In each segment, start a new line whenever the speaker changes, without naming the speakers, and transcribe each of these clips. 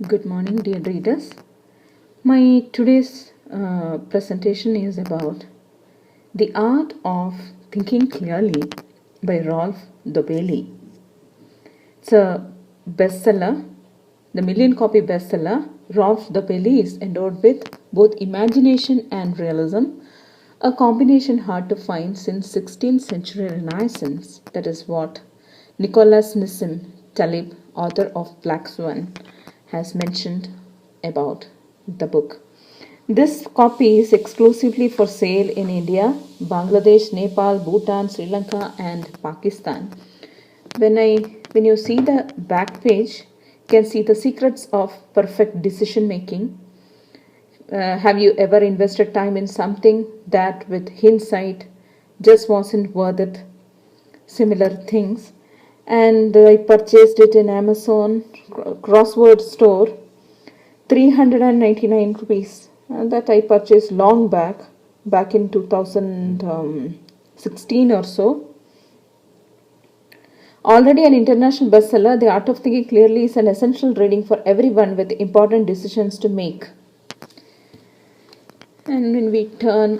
Good morning, dear readers. My today's presentation is about The Art of Thinking Clearly by Rolf Dobelli. It's a bestseller, the million copy bestseller. Rolf Dobelli is endowed with both imagination and realism, a combination hard to find since 16th century Renaissance. That is what Nicholas Nissim Taleb, author of Black Swan, has mentioned about the book. This copy is exclusively for sale in India, Bangladesh, Nepal, Bhutan, Sri Lanka, and Pakistan. When you see the back page, you can see the secrets of perfect decision making. Have you ever invested time in something that, with hindsight, just wasn't worth it? Similar things. And I purchased it in Amazon crossword store, 399 rupees. And that I purchased long back in 2016 or so. Already an international bestseller, The Art of Thinking Clearly is an essential reading for everyone with important decisions to make. And when we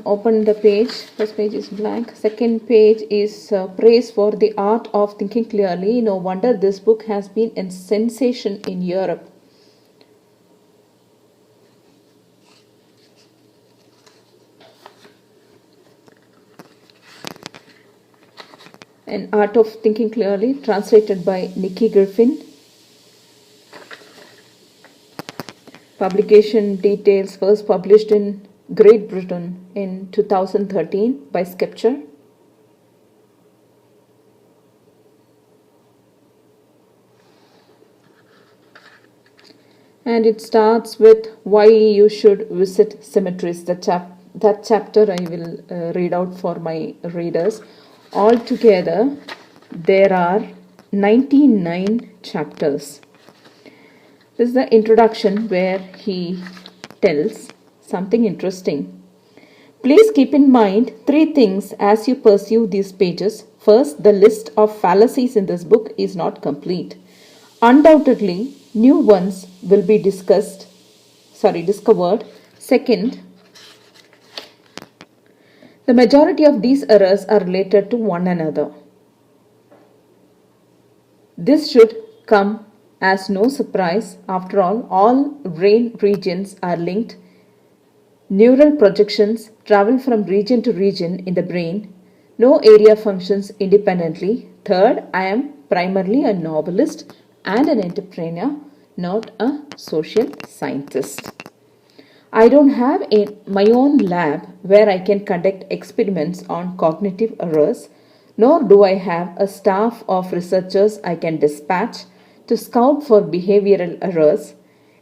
open the page, first page is blank, second page is praise for the art of thinking clearly. No wonder this book has been a sensation in Europe. An Art of Thinking Clearly, translated by Nikki Griffin. Publication details: first published in Great Britain in 2013 by Scripture. And it starts with why you should visit cemeteries. That chapter I will read out for my readers. Altogether, there are 99 chapters. This is the introduction where he tells something interesting. Please keep in mind 3 things as you pursue these pages. First, the list of fallacies in this book is not complete. Undoubtedly, new ones will be discovered. Second, the majority of these errors are related to one another. This should come as no surprise. After all brain regions are linked. Neural projections travel from region to region in the brain. No area functions independently. Third, I am primarily a novelist and an entrepreneur, not a social scientist. I don't have my own lab where I can conduct experiments on cognitive errors, nor do I have a staff of researchers I can dispatch to scout for behavioral errors.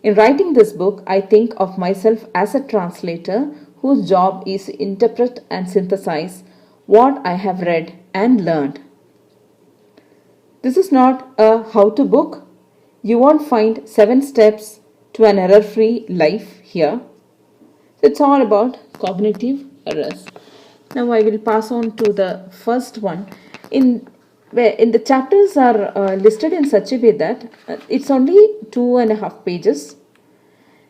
In writing this book, I think of myself as a translator whose job is to interpret and synthesize what I have read and learned. This is not a how-to book. You won't find 7 steps to an error-free life here. It's all about cognitive errors. Now I will pass on to the first one. In the chapters are listed in such a way that it's only 2.5 pages,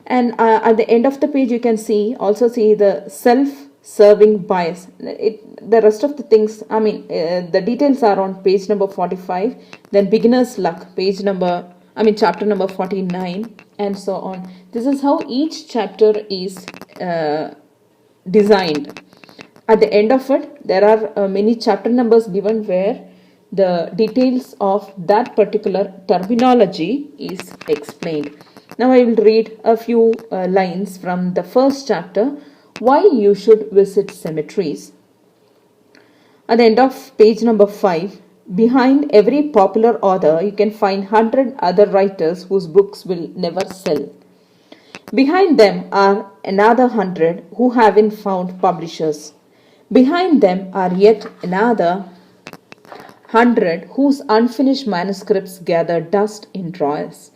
and at the end of the page you can also see the self-serving bias. The rest of the things, the details are on page number 45, then beginner's luck, chapter number 49, and so on. This is how each chapter is designed. At the end of it, there are many chapter numbers given where the details of that particular terminology is explained. Now I will read a few lines from the first chapter, why you should visit cemeteries. At the end of page number 5, behind every popular author, you can find 100 other writers whose books will never sell. Behind them are another 100 who haven't found publishers. Behind them are yet another 100 whose unfinished manuscripts gather dust in drawers.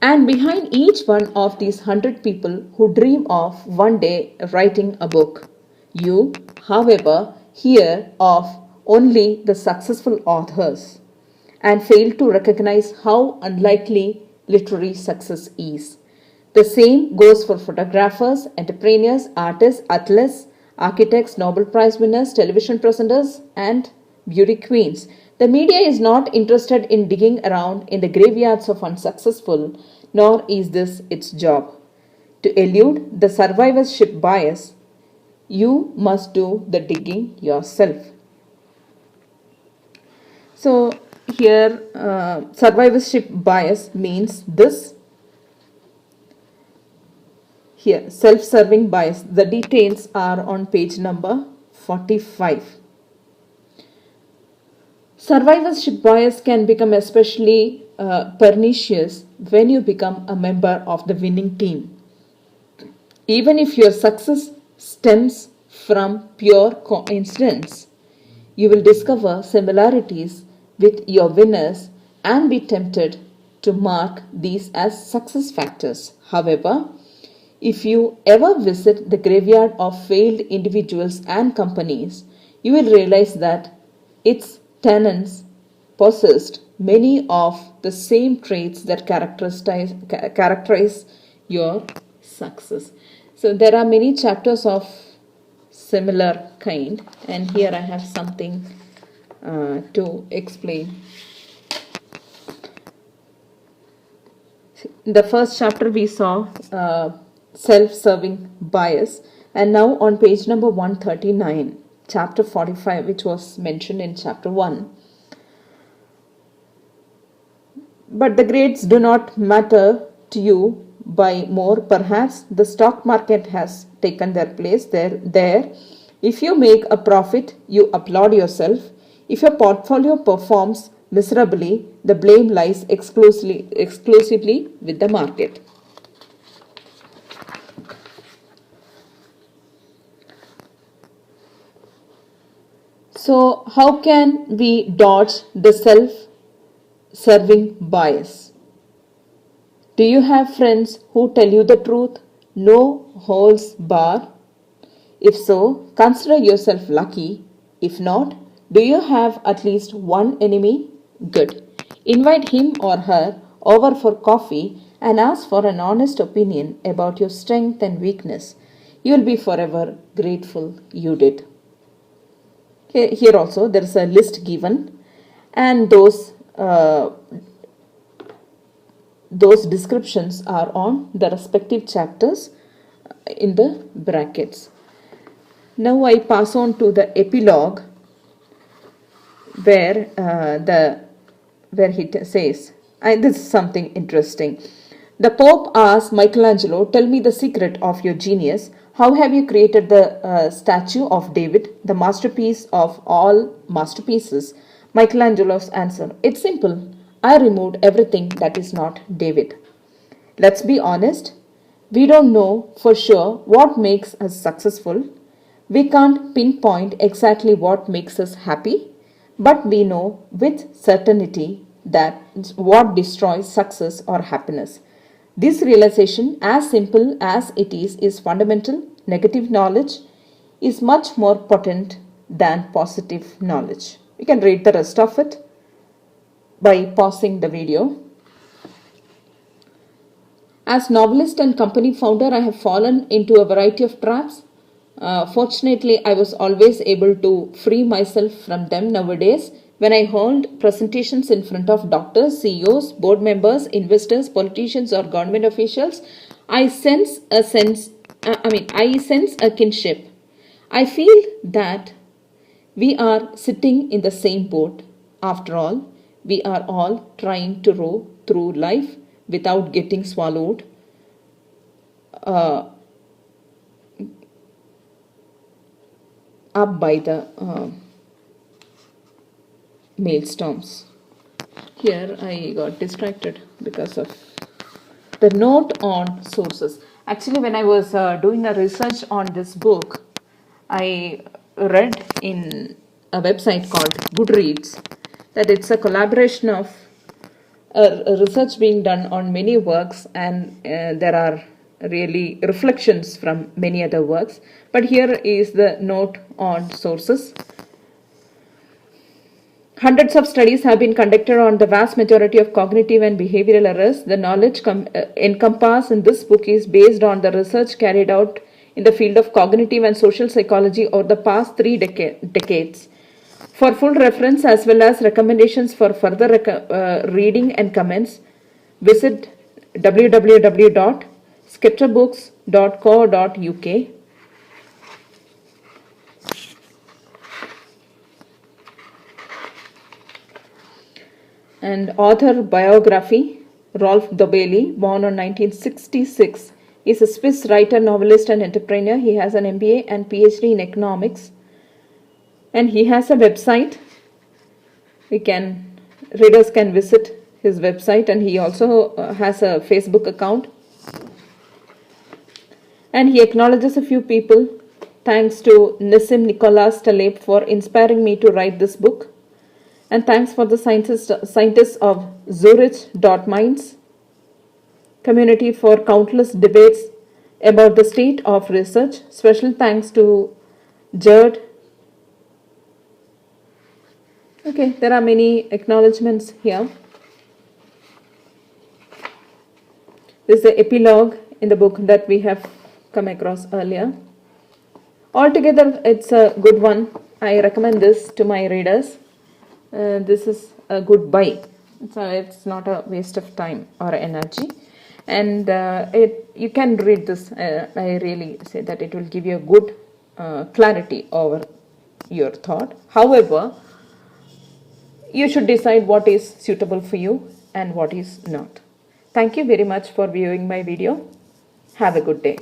And behind each one of these 100 people who dream of one day writing a book, you, however, hear of only the successful authors and fail to recognize how unlikely literary success is. The same goes for photographers, entrepreneurs, artists, athletes, architects, Nobel Prize winners, television presenters, and beauty queens. The media is not interested in digging around in the graveyards of unsuccessful, nor is this its job. To elude the survivorship bias, you must do the digging yourself. So here survivorship bias means this. Here self-serving bias. The details are on page number 45. Survivorship bias can become especially pernicious when you become a member of the winning team. Even if your success stems from pure coincidence, you will discover similarities with your winners and be tempted to mark these as success factors. However, if you ever visit the graveyard of failed individuals and companies, you will realize that its tenants possessed many of the same traits that characterize your success. So there are many chapters of similar kind, and here I have something to explain. In the first chapter we saw self-serving bias, and now on page number 139, chapter 45, which was mentioned in chapter 1. But the grades do not matter to you by more. Perhaps the stock market has taken their place there. If you make a profit, you applaud yourself. If your portfolio performs miserably, the blame lies exclusively with the market. So how can we dodge the self-serving bias? Do you have friends who tell you the truth, no holds bar? If so, consider yourself lucky. If not, do you have at least one enemy? Good. Invite him or her over for coffee and ask for an honest opinion about your strength and weakness. You will be forever grateful you did. Here also there is a list given, and those descriptions are on the respective chapters in the brackets. Now I pass on to the epilogue, where he says, and this is something interesting. The Pope asked Michelangelo, "Tell me the secret of your genius. How have you created the statue of David, the masterpiece of all masterpieces?" Michelangelo's answer, "It's simple. I removed everything that is not David." Let's be honest. We don't know for sure what makes us successful. We can't pinpoint exactly what makes us happy, but we know with certainty that what destroys success or happiness. This realization, as simple as it is fundamental. Negative knowledge is much more potent than positive knowledge. You can read the rest of it by pausing the video. As novelist and company founder, I have fallen into a variety of traps. Fortunately, I was always able to free myself from them. Nowadays, when I hold presentations in front of doctors, CEOs, board members, investors, politicians, or government officials, I sense a kinship. I feel that we are sitting in the same boat. After all, we are all trying to row through life without getting swallowed up by the maelstorms. Here I got distracted because of the note on sources. Actually, when I was doing a research on this book, I read in a website called Goodreads that it's a collaboration of a research being done on many works, and there are really reflections from many other works. But here is the note on sources. Hundreds of studies have been conducted on the vast majority of cognitive and behavioral errors. The knowledge encompassed in this book is based on the research carried out in the field of cognitive and social psychology over the past 3 decades. For full reference as well as recommendations for further reading and comments, visit www.sketcherbooks.co.uk. And author biography: Rolf Dobelli, born on 1966, is a Swiss writer, novelist and entrepreneur. He has an MBA and PhD in economics, and he has a website. Readers can visit his website, and he also has a Facebook account. And he acknowledges a few people. Thanks to Nissim Nicholas Taleb for inspiring me to write this book. And thanks for the scientists of Zurich.Minds community for countless debates about the state of research. Special thanks to Jared. Okay, there are many acknowledgements here. This is the epilogue in the book that we have come across earlier. Altogether, it's a good one. I recommend this to my readers. This is a good buy. It's not a waste of time or energy, and you can read this. I really say that it will give you a good clarity over your thought. However, you should decide what is suitable for you and what is not. Thank you very much for viewing my video. Have a good day.